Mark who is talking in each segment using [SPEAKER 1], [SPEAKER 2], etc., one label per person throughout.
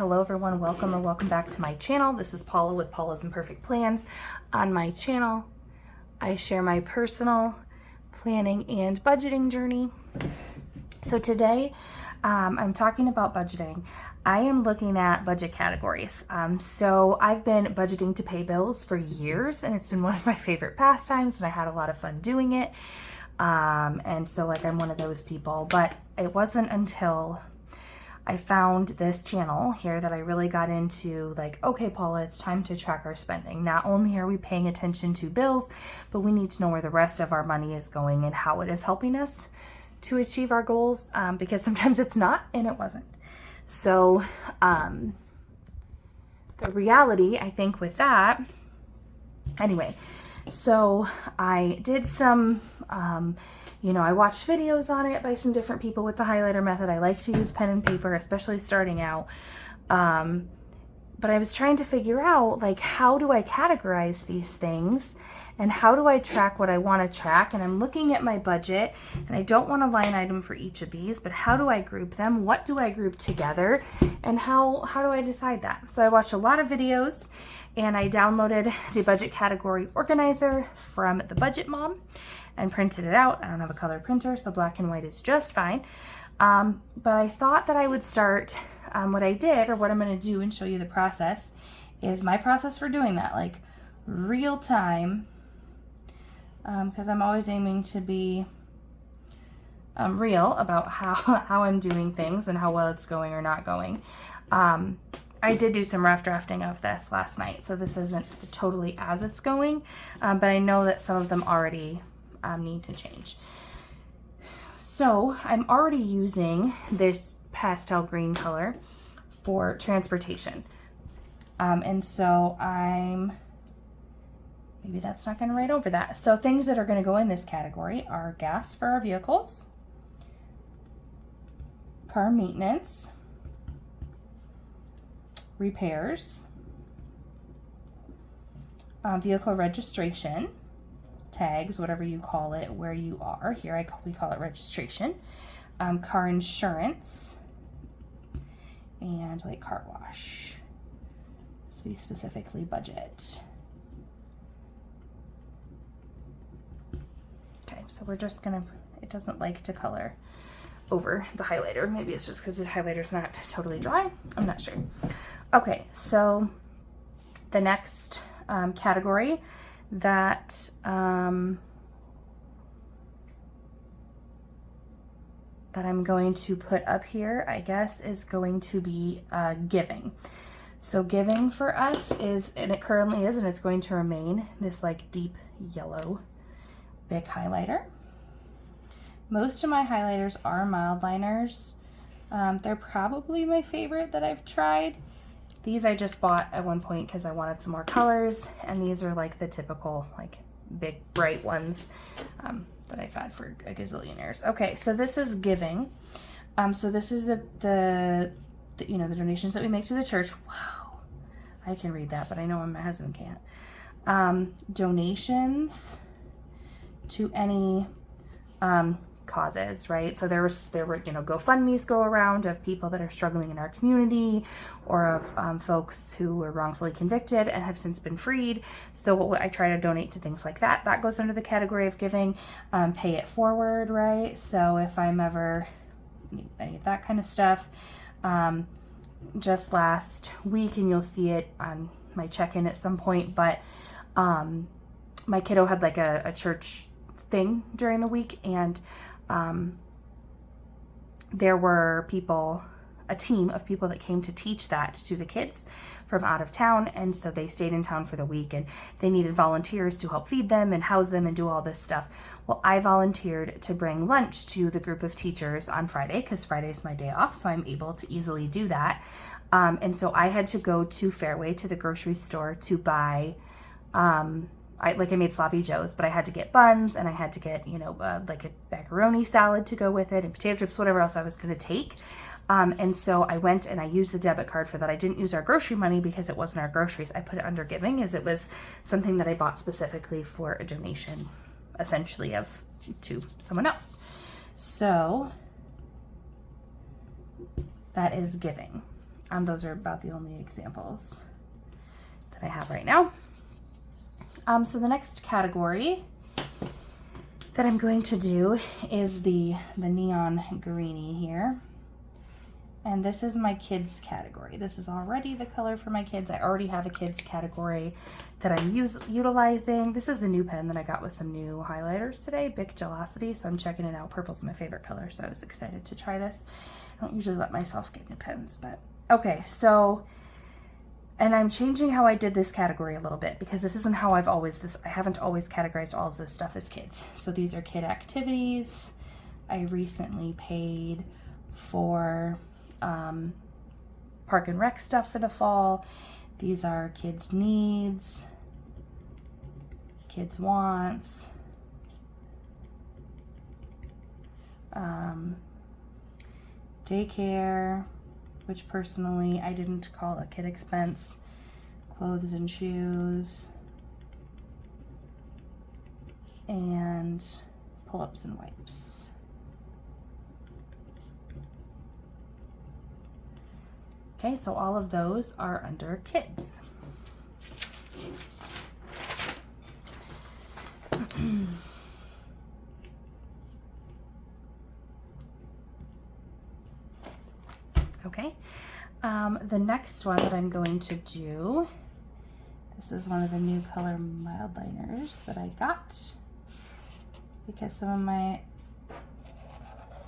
[SPEAKER 1] Hello everyone, welcome or welcome back to my channel. This is Paula with Paula's Imperfect Plans. On my channel, I share my personal planning and budgeting journey. So today, I'm talking about budgeting. I am looking at budget categories. So I've been budgeting to pay bills for years, and it's been one of my favorite pastimes, and I had a lot of fun doing it. And so like I'm one of those people, but it wasn't until I found this channel here that I really got into like, okay, Paula, it's time to track our spending. Not only are we paying attention to bills, but we need to know where the rest of our money is going and how it is helping us to achieve our goals, because sometimes it's not, and it wasn't. So the reality, I think, with that, anyway, so I did some, I watched videos on it by some different people with the highlighter method. I like to use pen and paper, especially starting out. But I was trying to figure out, like, how do I categorize these things and how do I track what I want to track? And I'm looking at my budget, and I don't want a line item for each of these, but how do I group them? What do I group together? And how do I decide that? So I watched a lot of videos, and I downloaded the budget category organizer from the Budget Mom and printed it out. I don't have a color printer, so black and white is just fine. But I thought that I would start, what I did, or what I'm going to do and show you the process, is my process for doing that, like real time, because I'm always aiming to be real about how I'm doing things and how well it's going or not going. I did do some rough drafting of this last night, so this isn't totally as it's going, but I know that some of them already need to change. So I'm already using this pastel green color for transportation. And so maybe that's not going to write over that. So things that are going to go in this category are gas for our vehicles, car maintenance, repairs, vehicle registration, tags, whatever you call it, where you are. Here we call it registration, car insurance, and like car wash. So we specifically budget. Okay, so we're just gonna, it doesn't like to color over the highlighter. Maybe it's just because the highlighter's not totally dry. I'm not sure. Okay, so the next category that that I'm going to put up here, I guess, is going to be giving. So giving for us is, and it currently is, and it's going to remain, this like deep yellow big highlighter. Most of my highlighters are mild liners. They're probably my favorite that I've tried. These I just bought at one point because I wanted some more colors, and these are like the typical like big bright ones that I've had for a gazillion years. Okay, so this is giving. So this is the donations that we make to the church. Wow, I can read that, but I know my husband can't. Donations to any causes, right? So there were GoFundMe's go around of people that are struggling in our community, or of folks who were wrongfully convicted and have since been freed. So I try to donate to things like that. That goes under the category of giving. Pay it forward, right? So if I'm ever need any of that kind of stuff. Just last week, and you'll see it on my check-in at some point, but my kiddo had like a church thing during the week, and there were a team of people that came to teach that to the kids from out of town, and so they stayed in town for the week, and they needed volunteers to help feed them and house them and do all this stuff. Well, I volunteered to bring lunch to the group of teachers on Friday, because Friday's my day off, so I'm able to easily do that. And so I had to go to Fairway, to the grocery store, to buy I made sloppy joes, but I had to get buns, and I had to get, like a macaroni salad to go with it, and potato chips, whatever else I was going to take. And so I went and I used the debit card for that. I didn't use our grocery money because it wasn't our groceries. I put it under giving, as it was something that I bought specifically for a donation, essentially, to someone else. So that is giving. Those are about the only examples that I have right now. So the next category that I'm going to do is the neon greeny here. And this is my kids category. This is already the color for my kids. I already have a kids category that I'm utilizing. This is a new pen that I got with some new highlighters today, Bic Gelosity, so I'm checking it out. Purple's my favorite color, so I was excited to try this. I don't usually let myself get new pens, but okay, so, and I'm changing how I did this category a little bit because this isn't how I haven't always categorized all of this stuff as kids. So these are kid activities. I recently paid for park and rec stuff for the fall. These are kids' needs, kids' wants, daycare, which personally I didn't call a kid expense, clothes and shoes, and pull-ups and wipes. Okay, so all of those are under kids. Okay, the next one that I'm going to do, this is one of the new color mild liners that I got because some of my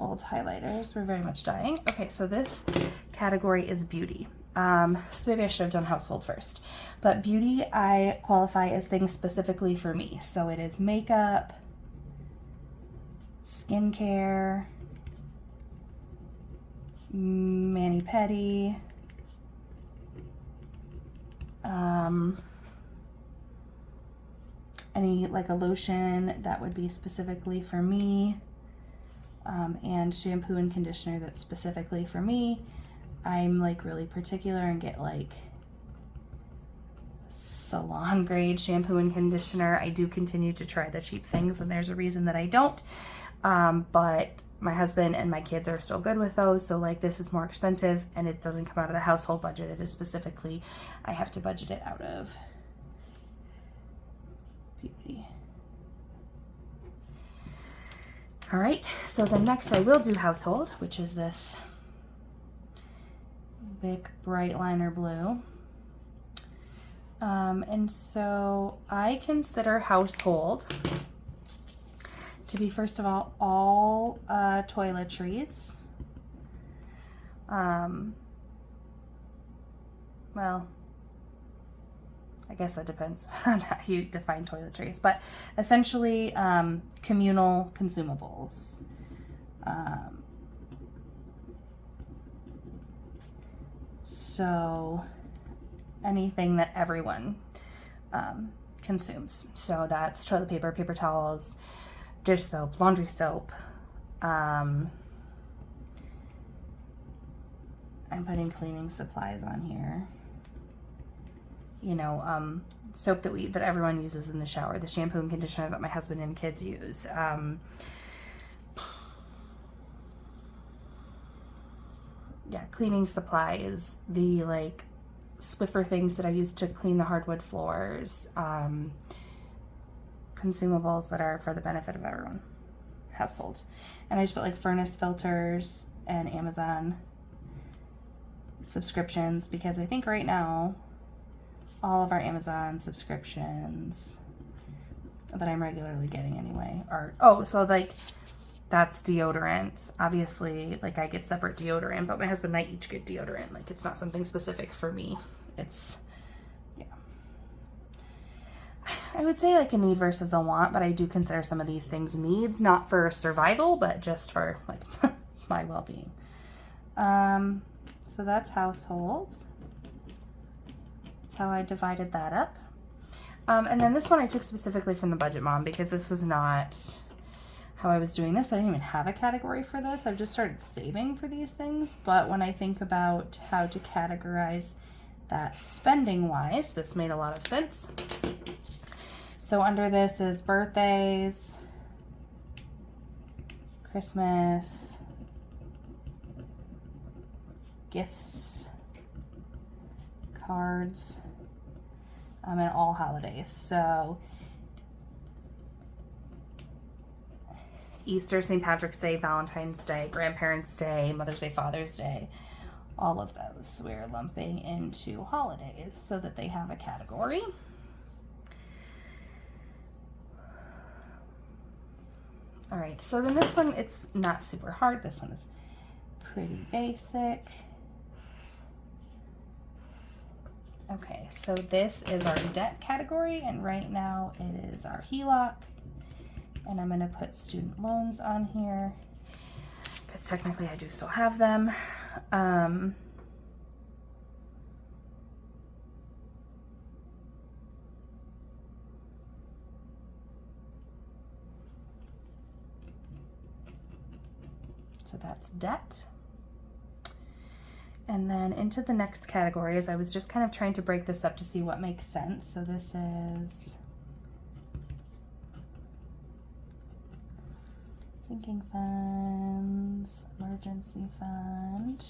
[SPEAKER 1] old highlighters were very much dying. Okay, so this category is beauty. So maybe I should have done household first. But beauty, I qualify as things specifically for me. So it is makeup, skincare, mani-pedi, any like a lotion that would be specifically for me, and shampoo and conditioner that's specifically for me. I'm like really particular and get like salon grade shampoo and conditioner. I do continue to try the cheap things, and there's a reason that I don't. But my husband and my kids are still good with those. So like this is more expensive and it doesn't come out of the household budget. It is specifically, I have to budget it out of beauty. All right, so then next I will do household, which is this Bic Bright Liner Blue. And so I consider household to be, first of all toiletries. Well, I guess that depends on how you define toiletries, but essentially communal consumables. So anything that everyone consumes. So that's toilet paper, paper towels, dish soap, laundry soap. I'm putting cleaning supplies on here. You know, soap that everyone uses in the shower, the shampoo and conditioner that my husband and kids use. Yeah, cleaning supplies, the like Swiffer things that I use to clean the hardwood floors, consumables that are for the benefit of everyone, household. And I just put like furnace filters and Amazon subscriptions, because I think right now all of our Amazon subscriptions that I'm regularly getting anyway are, so like that's deodorant. Obviously, like I get separate deodorant, but my husband and I each get deodorant. Like it's not something specific for me. It's, yeah. I would say like a need versus a want, but I do consider some of these things needs, not for survival, but just for like my well-being. So that's household. That's how I divided that up. And then this one I took specifically from the Budget Mom, because this was not how I was doing this. I didn't even have a category for this. I've just started saving for these things. But when I think about how to categorize that spending wise, this made a lot of sense. So under this is birthdays, Christmas, gifts, cards and all holidays. So Easter, St. Patrick's Day, Valentine's Day, Grandparents' Day, Mother's Day, Father's Day, all of those we're lumping into holidays so that they have a category. All right, so then this one, it's not super hard. This one is pretty basic. Okay, so this is our debt category, and right now it is our HELOC. And I'm gonna put student loans on here because technically I do still have them. So that's debt. And then into the next category, as I was just kind of trying to break this up to see what makes sense. So this is sinking funds, emergency fund,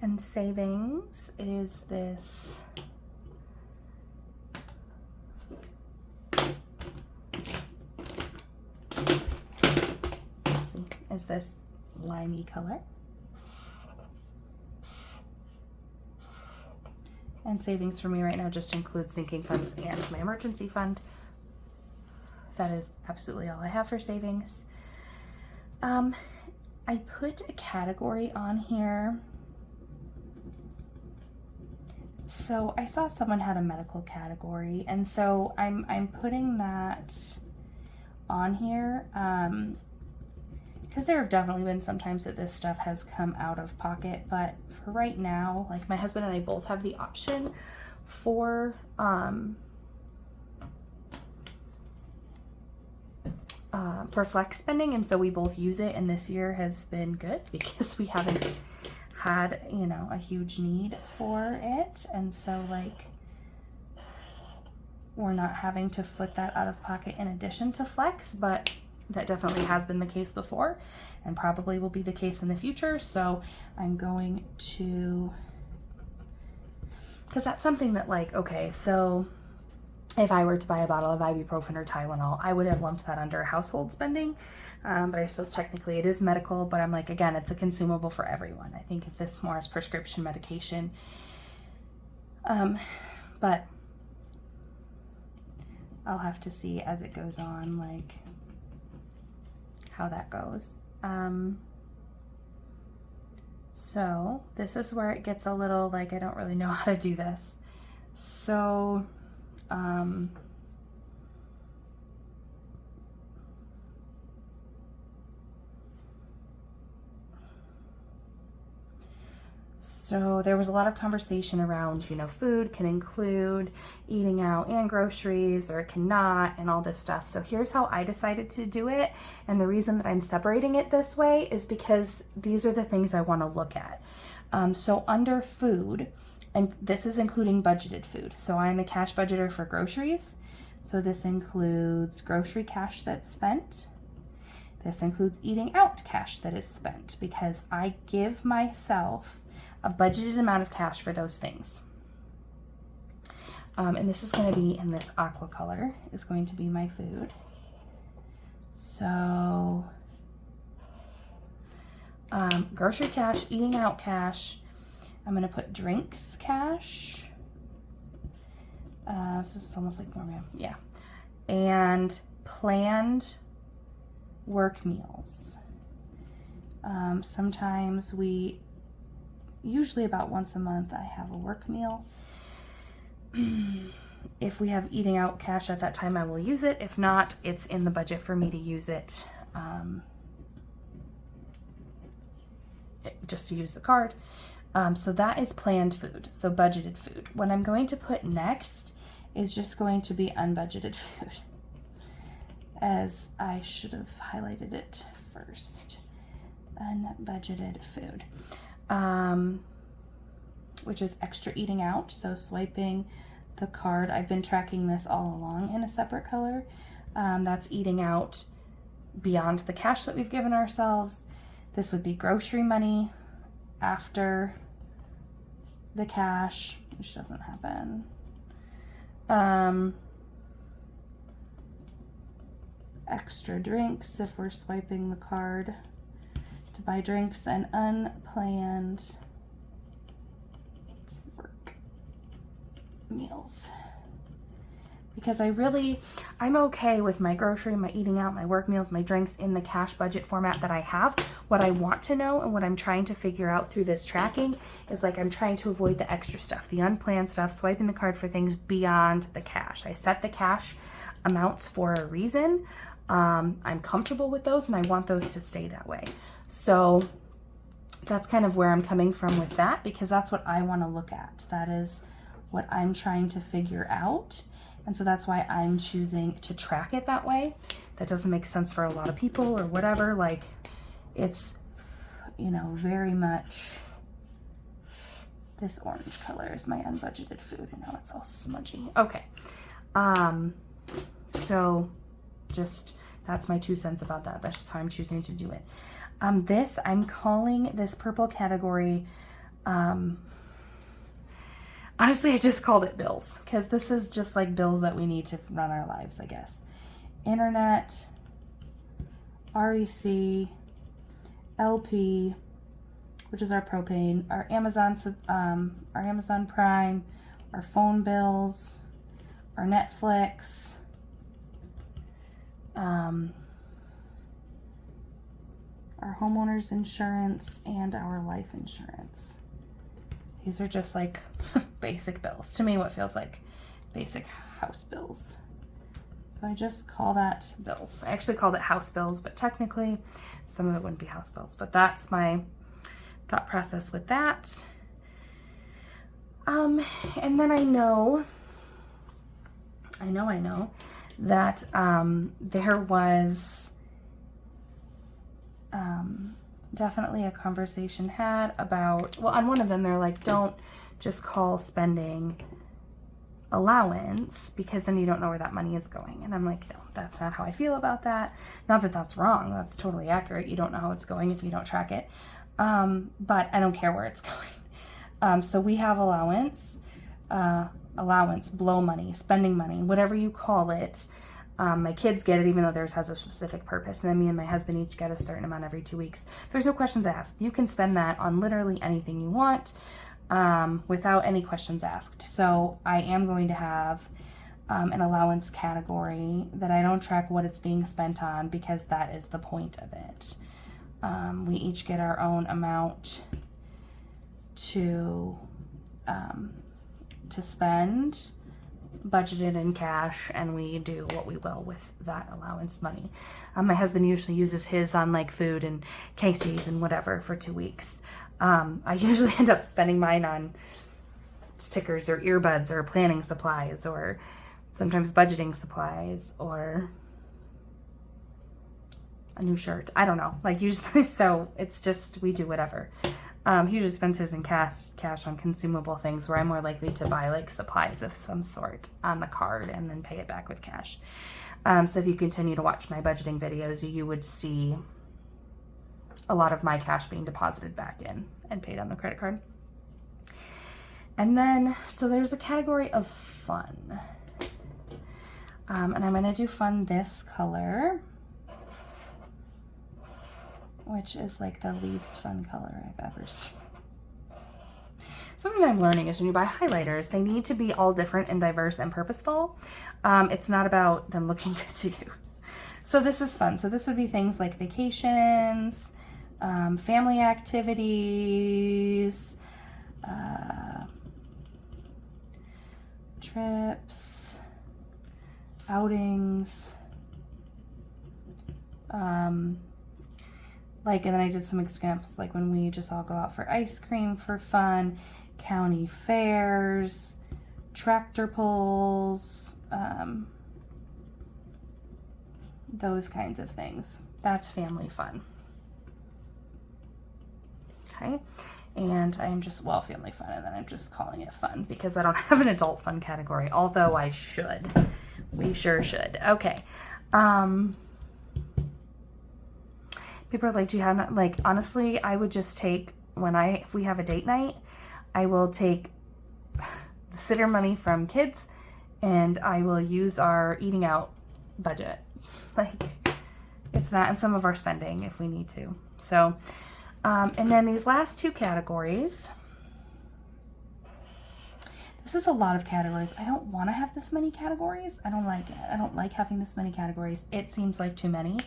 [SPEAKER 1] and savings is this limey color. And savings for me right now just includes sinking funds and my emergency fund. That is absolutely all I have for savings. I put a category on here. So I saw someone had a medical category, and so I'm putting that on here because there have definitely been some times that this stuff has come out of pocket, but for right now, like my husband and I both have the option for flex spending, and so we both use it, and this year has been good because we haven't had, you know, a huge need for it, and so like we're not having to foot that out of pocket in addition to flex, but that definitely has been the case before and probably will be the case in the future. So I'm going to, because that's something that like, okay, so if I were to buy a bottle of ibuprofen or Tylenol, I would have lumped that under household spending. But I suppose technically it is medical, but I'm like, again, it's a consumable for everyone. I think if this more is prescription medication. But I'll have to see as it goes on, like how that goes. So this is where it gets a little like, I don't really know how to do this. So, So there was a lot of conversation around, you know, food can include eating out and groceries, or it cannot, and all this stuff. So here's how I decided to do it. And the reason that I'm separating it this way is because these are the things I want to look at. So under food, and this is including budgeted food. So I'm a cash budgeter for groceries. So this includes grocery cash that's spent. This includes eating out cash that is spent, because I give myself a budgeted amount of cash for those things. And this is going to be in this aqua color, is going to be my food. So grocery cash, eating out cash. I'm going to put drinks cash. So this is almost like more, yeah. And planned work meals. Sometimes usually about once a month, I have a work meal. If we have eating out cash at that time, I will use it. If not, it's in the budget for me to use it, just to use the card. So that is planned food, so budgeted food. What I'm going to put next is just going to be unbudgeted food, as I should have highlighted it first. Unbudgeted food. Which is extra eating out. So swiping the card, I've been tracking this all along in a separate color. That's eating out beyond the cash that we've given ourselves. This would be grocery money, after the cash, which doesn't happen. Extra drinks if we're swiping the card to buy drinks, and unplanned work meals. Because I'm okay with my grocery, my eating out, my work meals, my drinks in the cash budget format that I have. What I want to know and what I'm trying to figure out through this tracking is like I'm trying to avoid the extra stuff, the unplanned stuff, swiping the card for things beyond the cash. I set the cash amounts for a reason. I'm comfortable with those and I want those to stay that way. So that's kind of where I'm coming from with that, because that's what I want to look at. That is what I'm trying to figure out. And so that's why I'm choosing to track it that way. That doesn't make sense for a lot of people or whatever. Like, it's, you know, very much, this orange color is my unbudgeted food, and now it's all smudgy. Okay. So just, that's my 2 cents about that. That's just how I'm choosing to do it. This, I'm calling this purple category, honestly, I just called it bills, because this is just like bills that we need to run our lives, I guess. Internet, REC, LP, which is our propane, our Amazon Prime, our phone bills, our Netflix, our homeowner's insurance, and our life insurance. These are just like basic bills. To me, what feels like basic house bills. So I just call that bills. I actually called it house bills, but technically some of it wouldn't be house bills. But that's my thought process with that. And then I know that there was definitely a conversation had about, well, on one of them, they're like, don't just call spending allowance, because then you don't know where that money is going. And I'm like, no, that's not how I feel about that. Not that that's wrong. That's totally accurate. You don't know how it's going if you don't track it. But I don't care where it's going. So we have allowance, blow money, spending money, whatever you call it. My kids get it, even though theirs has a specific purpose. And then me and my husband each get a certain amount every 2 weeks. There's no questions asked. You can spend that on literally anything you want, without any questions asked. So I am going to have an allowance category that I don't track what it's being spent on, because that is the point of it. We each get our own amount to spend, budgeted in cash, and we do what we will with that allowance money. My husband usually uses his on like food and Casey's and whatever for 2 weeks. I usually end up spending mine on stickers or earbuds or planning supplies, or sometimes budgeting supplies, or a new shirt. I don't know, like usually, so it's just, we do whatever. He usually spends his in cash on consumable things, where I'm more likely to buy like supplies of some sort on the card and then pay it back with cash. So if you continue to watch my budgeting videos, you would see a lot of my cash being deposited back in and paid on the credit card. And then, so there's a category of fun. And I'm gonna do fun this color, which is like the least fun color I've ever seen. Something that I'm learning is when you buy highlighters, they need to be all different and diverse and purposeful. It's not about them looking good to you. So this is fun. So this would be things like vacations, family activities, trips, outings, like, and then I did some examples, like when we just all go out for ice cream for fun, county fairs, tractor pulls, those kinds of things. That's family fun. Okay, and I'm just, well, family fun, and then I'm just calling it fun because I don't have an adult fun category, although I should. We sure should. Okay. People are like, do you have, like, honestly, I would just take if we have a date night, I will take the sitter money from kids and I will use our eating out budget. Like, it's not in some of our spending if we need to. So, and then these last two categories, this is a lot of categories. I don't want to have this many categories. I don't like it. I don't like having this many categories. It seems like too many,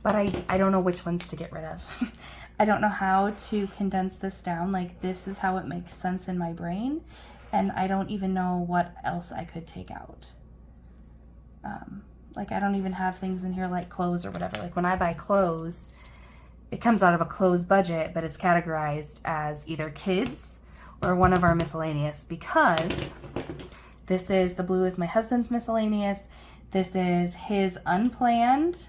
[SPEAKER 1] but I don't know which ones to get rid of. I don't know how to condense this down. Like, this is how it makes sense in my brain, and I don't even know what else I could take out. Like, I don't even have things in here like clothes or whatever. Like, when I buy clothes, it comes out of a clothes budget, but it's categorized as either kids or one of our miscellaneous, because this is, the blue is my husband's miscellaneous. This is his unplanned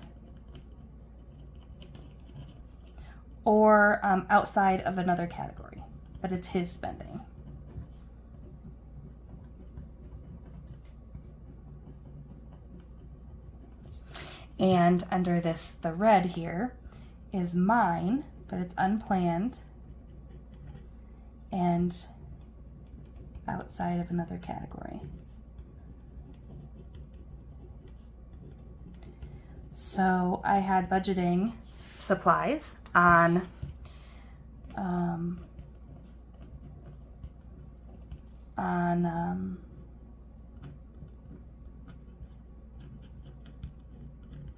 [SPEAKER 1] or outside of another category, but it's his spending. And under this, the red here is mine, but it's unplanned and outside of another category. So I had budgeting supplies on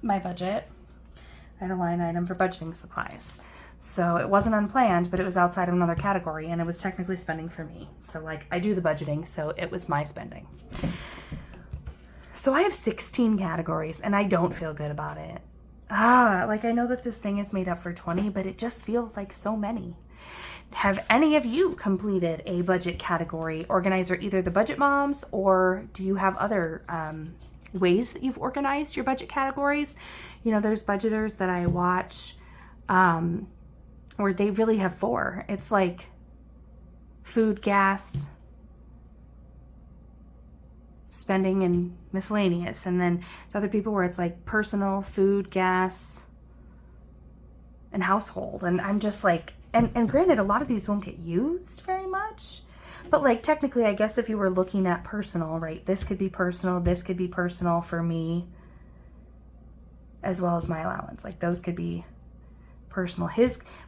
[SPEAKER 1] my budget. I had a line item for budgeting supplies. So it wasn't unplanned, but it was outside of another category, and it was technically spending for me. So, like, I do the budgeting, so it was my spending. So I have 16 categories, and I don't feel good about it. Like, I know that this thing is made up for 20, but it just feels like so many. Have any of you completed a budget category organizer, either the Budget Moms, or do you have other ways that you've organized your budget categories? You know, there's budgeters that I watch where they really have 4. It's like food, gas, spending, and miscellaneous. And then there's other people where it's like personal, food, gas, and household. And I'm just like, and granted, a lot of these won't get used very much, but like technically, I guess if you were looking at personal, right, this could be personal for me, as well as my allowance. Like, those could be personal.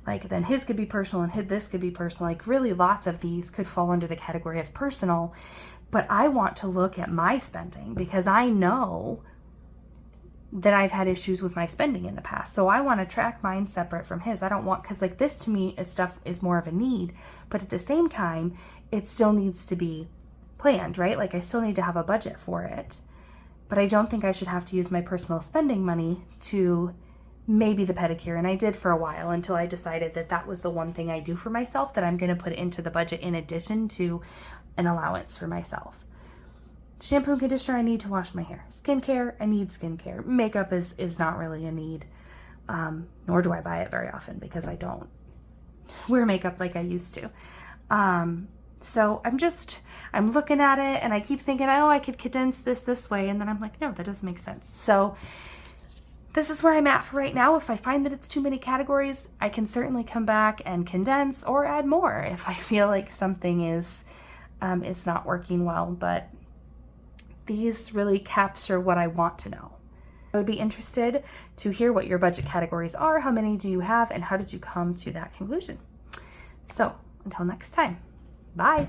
[SPEAKER 1] Then his could be personal, and this could be personal. Like, really, lots of these could fall under the category of personal, but I want to look at my spending because I know that I've had issues with my spending in the past. So I want to track mine separate from his. I don't want, because like this to me is more of a need, but at the same time, it still needs to be planned, right? Like, I still need to have a budget for it, but I don't think I should have to use my personal spending money to maybe the pedicure. And I did for a while until I decided that that was the one thing I do for myself, that I'm going to put it into the budget in addition to an allowance for myself. Shampoo and conditioner, I need to wash my hair. Skincare, I need skincare. Makeup is not really a need, nor do I buy it very often because I don't wear makeup like I used to. So I'm looking at it and I keep thinking, oh, I could condense this way. And then I'm like, no, that doesn't make sense. So this is where I'm at for right now. If I find that it's too many categories, I can certainly come back and condense or add more if I feel like something is not working well. But these really capture what I want to know. I would be interested to hear what your budget categories are, how many do you have, and how did you come to that conclusion? So until next time, bye.